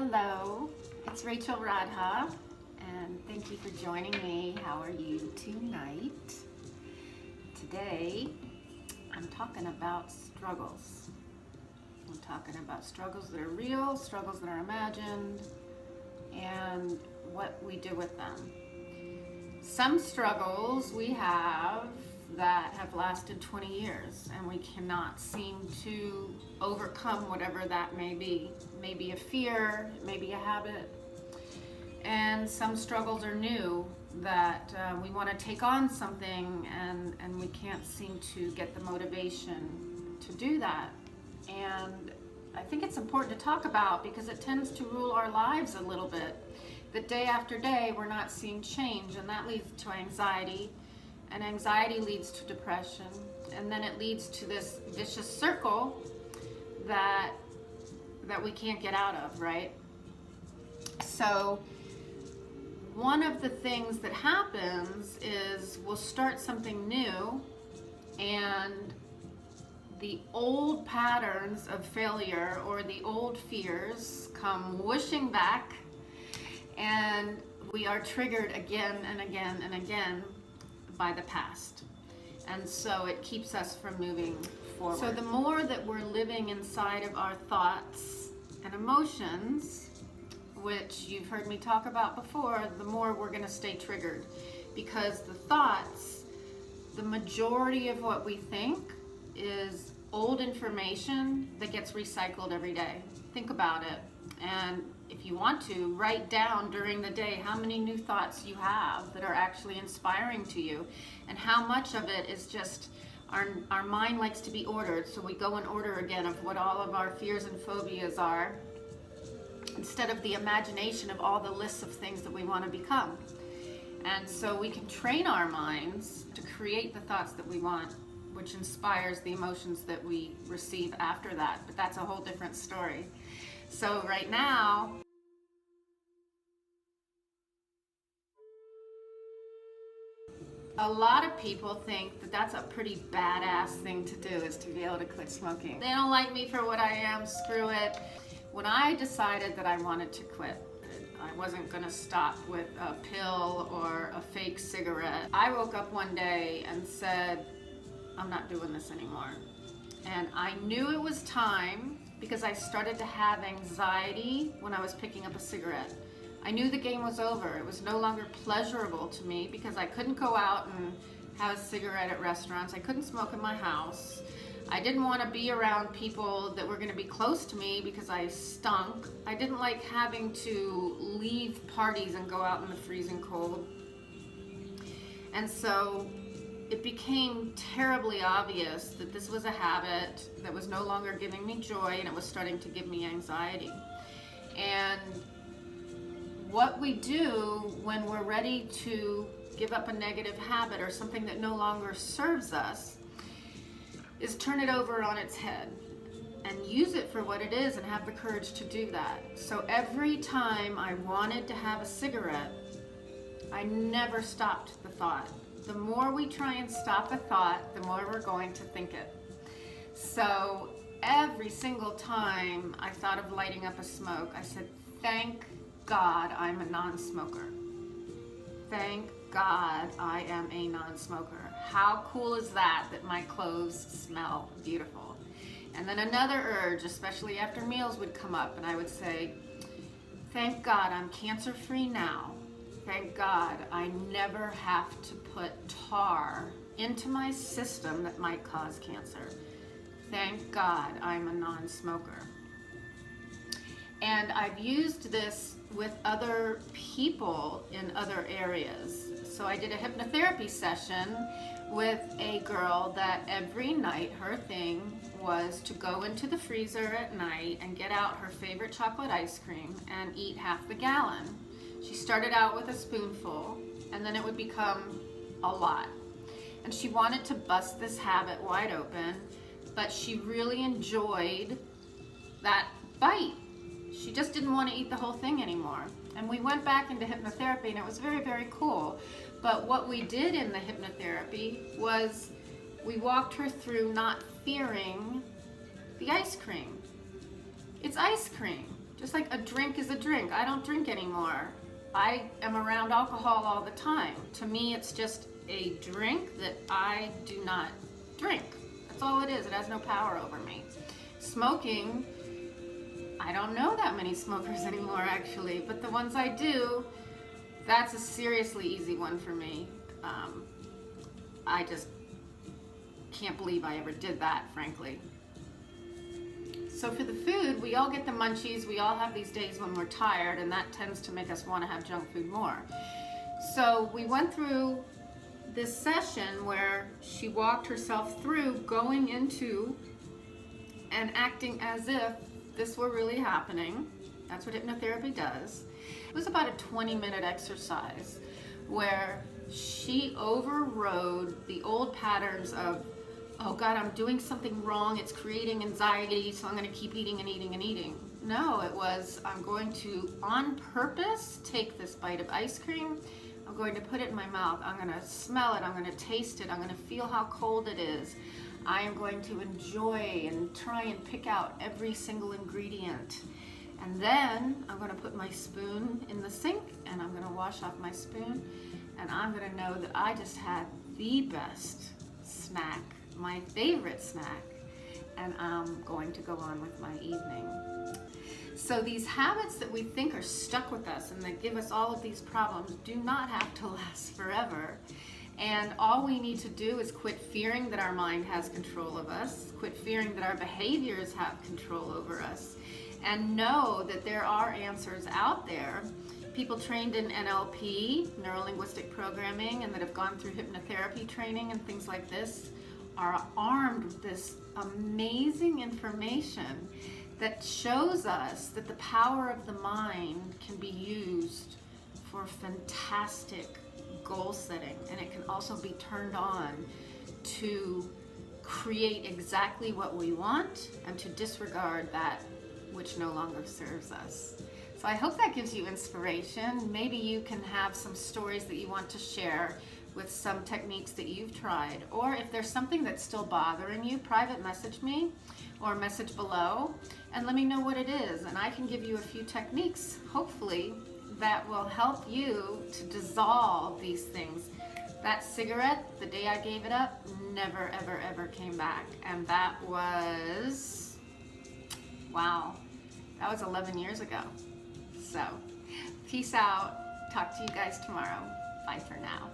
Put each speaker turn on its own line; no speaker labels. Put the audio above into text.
Hello, it's Rachel Radha, and thank you for joining me. How are you tonight? Today, I'm talking about struggles. I'm talking about struggles that are real, struggles that are imagined, and what we do with them. Some struggles we have that have lasted 20 years and we cannot seem to overcome whatever that may be. Maybe a fear, maybe a habit. And some struggles are new that we want to take on something and we can't seem to get the motivation to do that. And I think it's important to talk about because it tends to rule our lives a little bit. That day after day we're not seeing change, and that leads to anxiety. And anxiety leads to depression, and then it leads to this vicious circle that we can't get out of, right? So one of the things that happens is we'll start something new, and the old patterns of failure or the old fears come whooshing back, and we are triggered again and again and again by the past. And so it keeps us from moving forward. So the more that we're living inside of our thoughts and emotions, which you've heard me talk about before, the more we're going to stay triggered. Because the thoughts, the majority of what we think is old information that gets recycled every day. Think about it. And if you want to, write down during the day how many new thoughts you have that are actually inspiring to you, and how much of it is just our mind likes to be ordered, so we go in order again of what all of our fears and phobias are, instead of the imagination of all the lists of things that we want to become. And so we can train our minds to create the thoughts that we want, which inspires the emotions that we receive after that. But that's a whole different story. So right now, a lot of people think that that's a pretty badass thing to do, is to be able to quit smoking. They don't like me for what I am, screw it. When I decided that I wanted to quit, I wasn't gonna stop with a pill or a fake cigarette. I woke up one day and said, I'm not doing this anymore. And I knew it was time because I started to have anxiety when I was picking up a cigarette. I knew the game was over. It was no longer pleasurable to me because I couldn't go out and have a cigarette at restaurants. I couldn't smoke in my house. I didn't want to be around people that were going to be close to me because I stunk. I didn't like having to leave parties and go out in the freezing cold. And so it became terribly obvious that this was a habit that was no longer giving me joy, and it was starting to give me anxiety. And what we do when we're ready to give up a negative habit or something that no longer serves us is turn it over on its head and use it for what it is and have the courage to do that. So every time I wanted to have a cigarette, I never stopped the thought. The more we try and stop a thought, the more we're going to think it. So every single time I thought of lighting up a smoke, I said, thank God I'm a non-smoker. Thank God I am a non-smoker. How cool is that my clothes smell beautiful? And then another urge, especially after meals, would come up, and I would say, thank God I'm cancer-free now. Thank God I never have to put tar into my system that might cause cancer. Thank God I'm a non-smoker. And I've used this with other people in other areas. So I did a hypnotherapy session with a girl that every night her thing was to go into the freezer at night and get out her favorite chocolate ice cream and eat half the gallon. She started out with a spoonful, and then it would become a lot. And she wanted to bust this habit wide open, but she really enjoyed that bite. She just didn't want to eat the whole thing anymore. And we went back into hypnotherapy, and it was very, very cool. But what we did in the hypnotherapy was we walked her through not fearing the ice cream. It's ice cream. Just like a drink is a drink. I don't drink anymore. I am around alcohol all the time. To me, it's just a drink that I do not drink. That's all it is. It has no power over me. Smoking, I don't know that many smokers anymore actually, but the ones I do, that's a seriously easy one for me. I just can't believe I ever did that, frankly. So for the food, we all get the munchies. We all have these days when we're tired, and that tends to make us want to have junk food more. So we went through this session where she walked herself through going into and acting as if this were really happening. That's what hypnotherapy does. It was about a 20-minute exercise where she overrode the old patterns of, oh God, I'm doing something wrong, it's creating anxiety, so I'm gonna keep eating and eating and eating. No, it was, I'm going to, on purpose, take this bite of ice cream, I'm going to put it in my mouth, I'm gonna smell it, I'm gonna taste it, I'm gonna feel how cold it is. I am going to enjoy and try and pick out every single ingredient. And then I'm gonna put my spoon in the sink and I'm gonna wash off my spoon, and I'm gonna know that I just had the best snack, my favorite snack, and I'm going to go on with my evening. So these habits that we think are stuck with us and that give us all of these problems do not have to last forever. And all we need to do is quit fearing that our mind has control of us, quit fearing that our behaviors have control over us, and know that there are answers out there. People trained in NLP, neuro-linguistic programming, and that have gone through hypnotherapy training and things like this are armed with this amazing information that shows us that the power of the mind can be used for fantastic goal setting, and it can also be turned on to create exactly what we want and to disregard that which no longer serves us. So I hope that gives you inspiration. Maybe you can have some stories that you want to share with some techniques that you've tried, or if there's something that's still bothering you, private message me or message below and let me know what it is, and I can give you a few techniques, hopefully, that will help you to dissolve these things. That cigarette, the day I gave it up, never, ever, ever came back. And that was, wow, that was 11 years ago. So, peace out. Talk to you guys tomorrow. Bye for now.